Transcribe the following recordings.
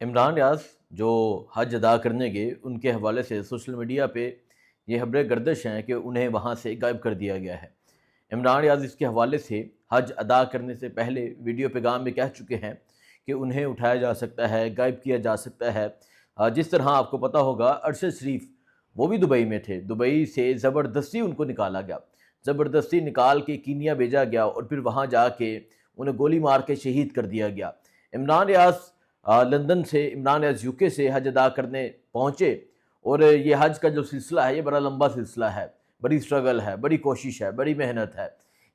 عمران ریاض جو حج ادا کرنے گئے ان کے حوالے سے سوشل میڈیا پہ یہ خبریں گردش ہیں کہ انہیں وہاں سے غائب کر دیا گیا ہے۔ عمران ریاض اس کے حوالے سے حج ادا کرنے سے پہلے ویڈیو پیغام میں کہہ چکے ہیں کہ انہیں اٹھایا جا سکتا ہے، غائب کیا جا سکتا ہے۔ جس طرح آپ کو پتہ ہوگا ارشد شریف وہ بھی دبئی میں تھے، دبئی سے زبردستی ان کو نکالا گیا، زبردستی نکال کے کینیا بھیجا گیا اور پھر وہاں جا کے انہیں گولی مار کے شہید کر دیا گیا۔ عمران ریاض لندن سے، عمران ریاض UK سے حج ادا کرنے پہنچے اور یہ حج کا جو سلسلہ ہے یہ بڑا لمبا سلسلہ ہے، بڑی سٹرگل ہے، بڑی کوشش ہے، بڑی محنت ہے۔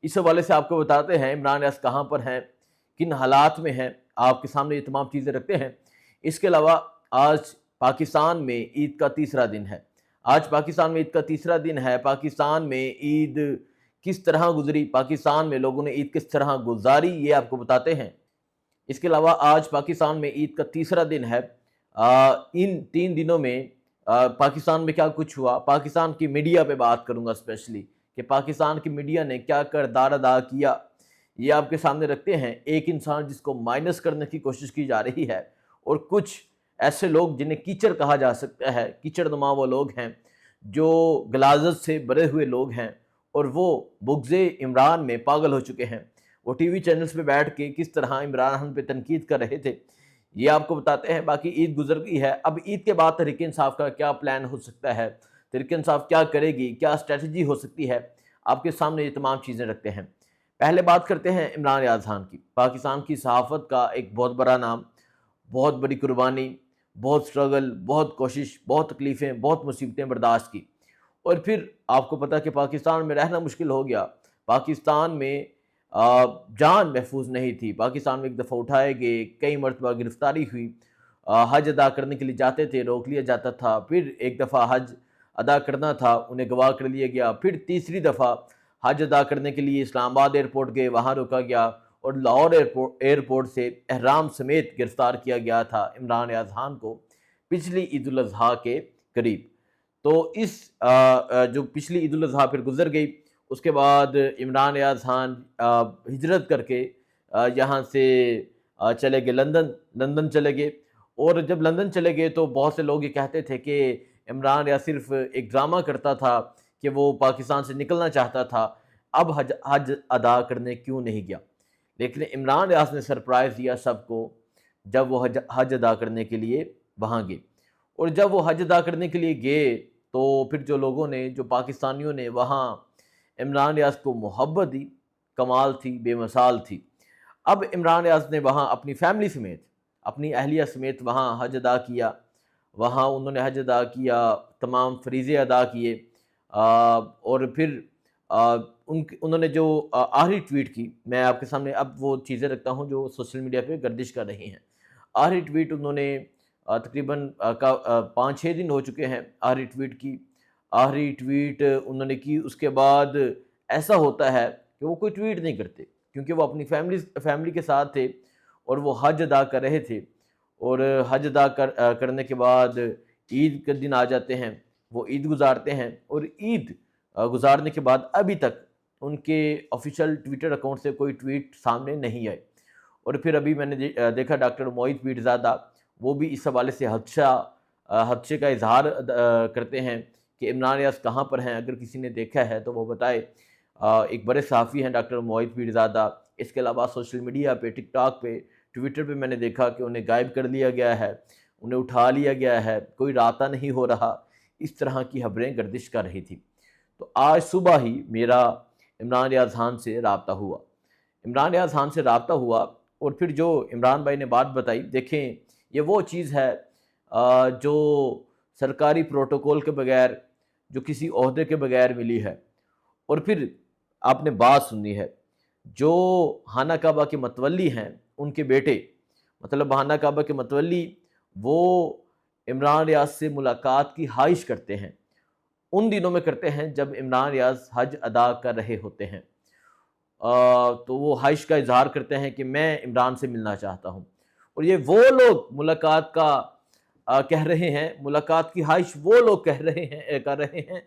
اس حوالے سے آپ کو بتاتے ہیں عمران ریاض کہاں پر ہیں، کن حالات میں ہیں، آپ کے سامنے یہ تمام چیزیں رکھتے ہیں۔ اس کے علاوہ آج پاکستان میں عید کا تیسرا دن ہے، آج پاکستان میں عید کا تیسرا دن ہے۔ پاکستان میں عید کس طرح گزری، پاکستان میں لوگوں نے عید کس طرح گزاری، یہ آپ کو بتاتے ہیں۔ اس کے علاوہ آج پاکستان میں عید کا تیسرا دن ہے۔ ان 3 دنوں میں پاکستان میں کیا کچھ ہوا، پاکستان کی میڈیا پہ بات کروں گا اسپیشلی کہ پاکستان کی میڈیا نے کیا کردار ادا کیا، یہ آپ کے سامنے رکھتے ہیں۔ ایک انسان جس کو مائنس کرنے کی کوشش کی جا رہی ہے اور کچھ ایسے لوگ جنہیں کیچڑ کہا جا سکتا ہے، کیچڑ نما وہ لوگ ہیں جو غلاظت سے بھرے ہوئے لوگ ہیں اور وہ بغض عمران میں پاگل ہو چکے ہیں۔ وہ ٹی وی چینلز پہ بیٹھ کے کس طرح عمران خان پہ تنقید کر رہے تھے، یہ آپ کو بتاتے ہیں۔ باقی عید گزر گئی ہے، اب عید کے بعد تحریک انصاف کا کیا پلان ہو سکتا ہے، تحریک انصاف کیا کرے گی، کیا اسٹریٹجی ہو سکتی ہے، آپ کے سامنے یہ تمام چیزیں رکھتے ہیں۔ پہلے بات کرتے ہیں عمران ریاض خان کی، پاکستان کی صحافت کا ایک بہت بڑا نام، بہت بڑی قربانی، بہت سٹرگل، بہت کوشش، بہت تکلیفیں، بہت مصیبتیں برداشت کی، اور پھر آپ کو پتہ کہ پاکستان میں رہنا مشکل ہو گیا۔ پاکستان میں جان محفوظ نہیں تھی، پاکستان میں ایک دفعہ اٹھائے گئے، کئی مرتبہ گرفتاری ہوئی، حج ادا کرنے کے لیے جاتے تھے، روک لیا جاتا تھا، پھر ایک دفعہ حج ادا کرنا تھا، انہیں گواہ کر لیا گیا، پھر تیسری دفعہ حج ادا کرنے کے لیے اسلام آباد ایئرپورٹ گئے، وہاں روکا گیا اور لاہور ایئرپورٹ سے احرام سمیت گرفتار کیا گیا تھا عمران ریاض خان کو پچھلی عید الاضحیٰ کے قریب۔ تو اس جو پچھلی عید الاضحیٰ پھر گزر گئی، اس کے بعد عمران ریاض خان ہجرت کر کے یہاں سے چلے گئے لندن چلے گئے، اور جب لندن چلے گئے تو بہت سے لوگ یہ کہتے تھے کہ عمران ریاض صرف ایک ڈرامہ کرتا تھا، کہ وہ پاکستان سے نکلنا چاہتا تھا، اب حج ادا کرنے کیوں نہیں گیا۔ لیکن عمران ریاض نے سرپرائز دیا سب کو جب وہ حج ادا کرنے کے لیے وہاں گئے، اور جب وہ حج ادا کرنے کے لیے گئے تو پھر جو لوگوں نے، جو پاکستانیوں نے وہاں عمران ریاض کو محبت دی، کمال تھی، بے مثال تھی۔ اب عمران ریاض نے وہاں اپنی فیملی سمیت، اپنی اہلیہ سمیت وہاں حج ادا کیا، وہاں انہوں نے حج ادا کیا، تمام فریضے ادا کیے، اور پھر انہوں نے جو آخری ٹویٹ کی، میں آپ کے سامنے اب وہ چیزیں رکھتا ہوں جو سوشل میڈیا پہ گردش کر رہی ہیں۔ آخری ٹویٹ انہوں نے تقریباً 5-6 دن ہو چکے ہیں آخری ٹویٹ کی، آخری ٹویٹ انہوں نے کی۔ اس کے بعد ایسا ہوتا ہے کہ وہ کوئی ٹویٹ نہیں کرتے، کیونکہ وہ اپنی فیملی کے ساتھ تھے اور وہ حج ادا کر رہے تھے، اور حج ادا کرنے کے بعد عید کے دن آ جاتے ہیں، وہ عید گزارتے ہیں، اور عید گزارنے کے بعد ابھی تک ان کے آفیشیل ٹویٹر اکاؤنٹ سے کوئی ٹویٹ سامنے نہیں آئے۔ اور پھر ابھی میں نے دیکھا ڈاکٹر موعید پیرزادہ وہ بھی اس حوالے سے خدشے کا اظہار کرتے ہیں کہ عمران ریاض کہاں پر ہیں، اگر کسی نے دیکھا ہے تو وہ بتائے۔ ایک بڑے صحافی ہیں ڈاکٹر موعید پیرزادہ۔ اس کے علاوہ سوشل میڈیا پہ، ٹک ٹاک پہ، ٹویٹر پہ میں نے دیکھا کہ انہیں غائب کر لیا گیا ہے، انہیں اٹھا لیا گیا ہے، کوئی رابطہ نہیں ہو رہا، اس طرح کی خبریں گردش کر رہی تھی۔ تو آج صبح ہی میرا عمران ریاض خان سے رابطہ ہوا، عمران ریاض خان سے رابطہ ہوا، اور پھر جو عمران بھائی نے بات بتائی، دیکھیں یہ وہ چیز ہے جو سرکاری پروٹوکول کے بغیر، جو کسی عہدے کے بغیر ملی ہے۔ اور پھر آپ نے بات سنی ہے، جو خانہ کعبہ کے متولی ہیں ان کے بیٹے، مطلب خانہ کعبہ کے متولی، وہ عمران ریاض سے ملاقات کی خواہش کرتے ہیں، ان دنوں میں کرتے ہیں جب عمران ریاض حج ادا کر رہے ہوتے ہیں، تو وہ خواہش کا اظہار کرتے ہیں کہ میں عمران سے ملنا چاہتا ہوں۔ اور یہ وہ لوگ ملاقات کا کہہ رہے ہیں، ملاقات کی خواہش وہ لوگ کر رہے ہیں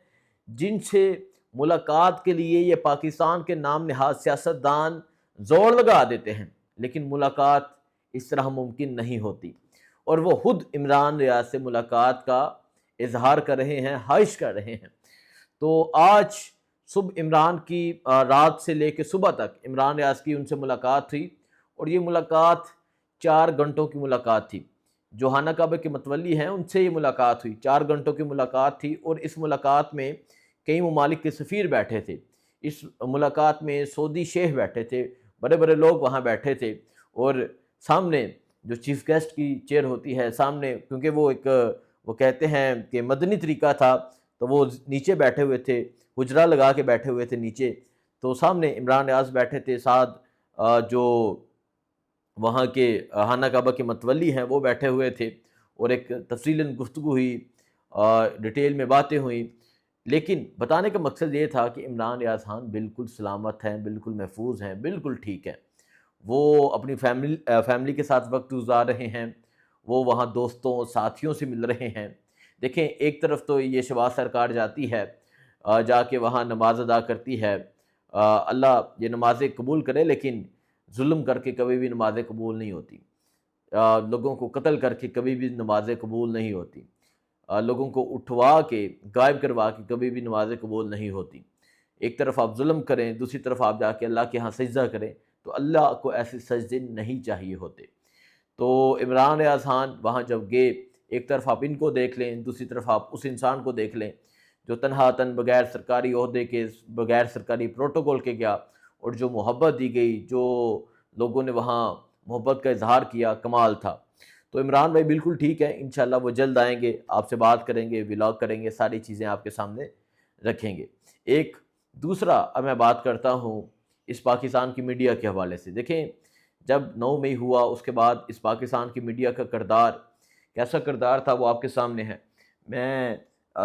جن سے ملاقات کے لیے یہ پاکستان کے نام نہاد سیاستدان زور لگا دیتے ہیں، لیکن ملاقات اس طرح ممکن نہیں ہوتی۔ اور وہ خود عمران ریاض سے ملاقات کا اظہار کر رہے ہیں، خواہش کر رہے ہیں۔ تو آج صبح عمران کی رات سے لے کے صبح تک عمران ریاض کی ان سے ملاقات ہوئی، اور یہ ملاقات 4 گھنٹوں کی ملاقات تھی۔ جو خانہ کعبہ کے متولی ہیں ان سے یہ ملاقات ہوئی، 4 گھنٹوں کی ملاقات تھی، اور اس ملاقات میں کئی ممالک کے سفیر بیٹھے تھے، اس ملاقات میں سعودی شیخ بیٹھے تھے، بڑے بڑے لوگ وہاں بیٹھے تھے، اور سامنے جو چیف گیسٹ کی چیئر ہوتی ہے سامنے، کیونکہ وہ کہتے ہیں کہ مدنی طریقہ تھا، تو وہ نیچے بیٹھے ہوئے تھے، حجرہ لگا کے بیٹھے ہوئے تھے نیچے، تو سامنے عمران ریاض بیٹھے تھے، ساتھ جو وہاں کے خانہ کعبہ کے متولی ہیں وہ بیٹھے ہوئے تھے، اور ایک تفصیلاً گفتگو ہوئی، ڈیٹیل میں باتیں ہوئیں۔ لیکن بتانے کا مقصد یہ تھا کہ عمران ریاض خان بالکل سلامت ہیں، بالکل محفوظ ہیں، بالکل ٹھیک ہیں، وہ اپنی فیملی کے ساتھ وقت گزار رہے ہیں، وہ وہاں دوستوں ساتھیوں سے مل رہے ہیں۔ دیکھیں، ایک طرف تو یہ شہباز سرکار جاتی ہے، جا کے وہاں نماز ادا کرتی ہے، اللہ یہ نمازیں قبول کرے، لیکن ظلم کر کے کبھی بھی نمازیں قبول نہیں ہوتی، لوگوں کو قتل کر کے کبھی بھی نمازیں قبول نہیں ہوتی، لوگوں کو اٹھوا کے غائب کروا کے کبھی بھی نمازیں قبول نہیں ہوتی۔ ایک طرف آپ ظلم کریں، دوسری طرف آپ جا کے اللہ کے ہاں سجدہ کریں، تو اللہ کو ایسے سجدے نہیں چاہیے ہوتے۔ تو عمران ریاض خان وہاں جب گئے، ایک طرف آپ ان کو دیکھ لیں، دوسری طرف آپ اس انسان کو دیکھ لیں جو تنہا تن بغیر سرکاری عہدے کے، بغیر سرکاری پروٹوکول کے گیا، اور جو محبت دی گئی، جو لوگوں نے وہاں محبت کا اظہار کیا، کمال تھا۔ تو عمران بھائی بالکل ٹھیک ہے، انشاءاللہ وہ جلد آئیں گے، آپ سے بات کریں گے، ولاگ کریں گے، ساری چیزیں آپ کے سامنے رکھیں گے۔ ایک دوسرا اب میں بات کرتا ہوں اس پاکستان کی میڈیا کے حوالے سے۔ دیکھیں، جب 9 مئی ہوا، اس کے بعد اس پاکستان کی میڈیا کا کردار کیسا کردار تھا وہ آپ کے سامنے ہے۔ میں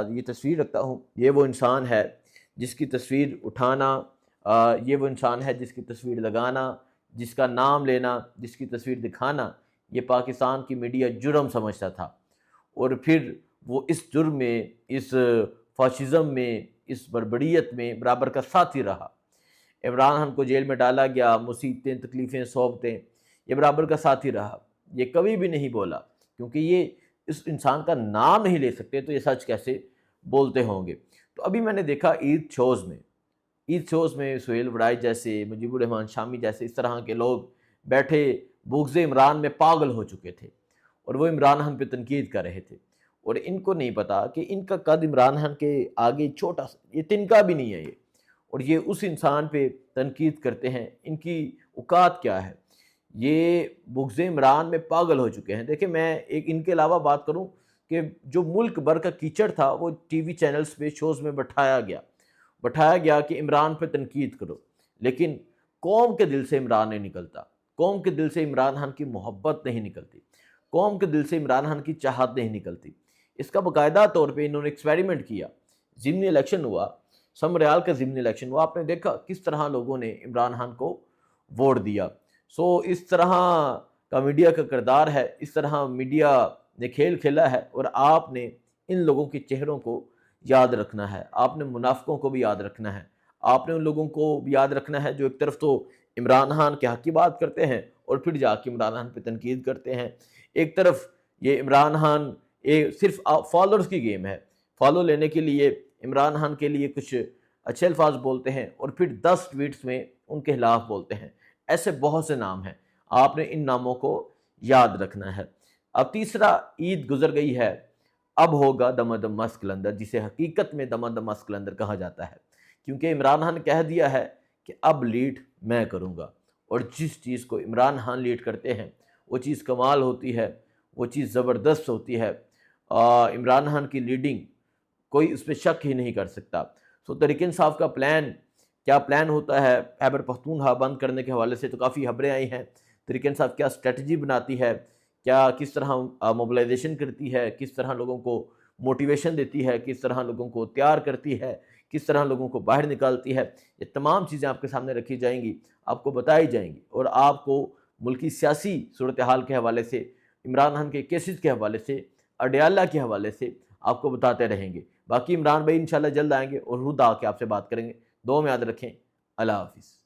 یہ تصویر رکھتا ہوں، یہ وہ انسان ہے جس کی تصویر اٹھانا، یہ وہ انسان ہے جس کی تصویر لگانا، جس کا نام لینا، جس کی تصویر دکھانا، یہ پاکستان کی میڈیا جرم سمجھتا تھا، اور پھر وہ اس جرم میں، اس فاشزم میں، اس بربریت میں برابر کا ساتھی رہا۔ عمران خان کو جیل میں ڈالا گیا، مصیبتیں، تکلیفیں، صحبتیں، یہ برابر کا ساتھی رہا، یہ کبھی بھی نہیں بولا، کیونکہ یہ اس انسان کا نام نہیں لے سکتے تو یہ سچ کیسے بولتے ہوں گے۔ تو ابھی میں نے دیکھا عید شوز میں سہیل وڑائی جیسے، مجیب الرحمان شامی جیسے اس طرح کے لوگ بیٹھے بغض عمران میں پاگل ہو چکے تھے، اور وہ عمران خان پہ تنقید کر رہے تھے، اور ان کو نہیں پتا کہ ان کا قد عمران خان کے آگے چھوٹا سا، یہ تنکا بھی نہیں ہے یہ، اور یہ اس انسان پہ تنقید کرتے ہیں، ان کی اوقات کیا ہے، یہ بغض عمران میں پاگل ہو چکے ہیں۔ دیکھیں، میں ایک ان کے علاوہ بات کروں کہ جو ملک بھر کا کیچڑ تھا وہ ٹی وی چینلز پہ، شوز میں بٹھایا گیا کہ عمران پہ تنقید کرو، لیکن قوم کے دل سے عمران نہیں نکلتا، قوم کے دل سے عمران خان کی محبت نہیں نکلتی، قوم کے دل سے عمران خان کی چاہت نہیں نکلتی۔ اس کا باقاعدہ طور پہ انہوں نے ایکسپیریمنٹ کیا، ضمنی الیکشن ہوا، سم ریال کا ضمنی الیکشن ہوا، آپ نے دیکھا کس طرح لوگوں نے عمران خان کو ووٹ دیا۔ اس طرح کا میڈیا کا کردار ہے، اس طرح میڈیا نے کھیل کھیلا ہے، اور آپ نے ان لوگوں کے چہروں کو یاد رکھنا ہے، آپ نے منافقوں کو بھی یاد رکھنا ہے، آپ نے ان لوگوں کو بھی یاد رکھنا ہے جو ایک طرف تو عمران خان کے حق کی بات کرتے ہیں اور پھر جا کے عمران خان پہ تنقید کرتے ہیں۔ ایک طرف یہ عمران خان صرف فالوورز کی گیم ہے، فالو لینے کے لیے عمران خان کے لیے کچھ اچھے الفاظ بولتے ہیں، اور پھر 10 ٹویٹس میں ان کے خلاف بولتے ہیں۔ ایسے بہت سے نام ہیں، آپ نے ان ناموں کو یاد رکھنا ہے۔ اب تیسرا، عید گزر گئی ہے، اب ہوگا دم دم مست قلندر، جسے حقیقت میں دم دم مست قلندر کہا جاتا ہے، کیونکہ عمران خان کہہ دیا ہے کہ اب لیڈ میں کروں گا، اور جس چیز کو عمران خان لیڈ کرتے ہیں وہ چیز کمال ہوتی ہے، وہ چیز زبردست ہوتی ہے۔ عمران خان کی لیڈنگ کوئی اس پہ شک ہی نہیں کر سکتا۔ تحریک انصاف کا کیا پلان ہوتا ہے خیبر پختونخوا بند کرنے کے حوالے سے، تو کافی خبریں آئی ہیں۔ تحریک انصاف کیا اسٹریٹجی بناتی ہے، کس طرح موبلائزیشن کرتی ہے، کس طرح لوگوں کو موٹیویشن دیتی ہے، کس طرح لوگوں کو تیار کرتی ہے، کس طرح لوگوں کو باہر نکالتی ہے، یہ تمام چیزیں آپ کے سامنے رکھی جائیں گی، آپ کو بتائی جائیں گی، اور آپ کو ملکی سیاسی صورتحال کے حوالے سے، عمران خان کے کیسز کے حوالے سے، اڈیالہ کے حوالے سے آپ کو بتاتے رہیں گے۔ باقی عمران بھائی انشاءاللہ جلد آئیں گے اور خود آ کے آپ سے بات کریں گے۔ دعا میں یاد رکھیں۔ اللہ حافظ۔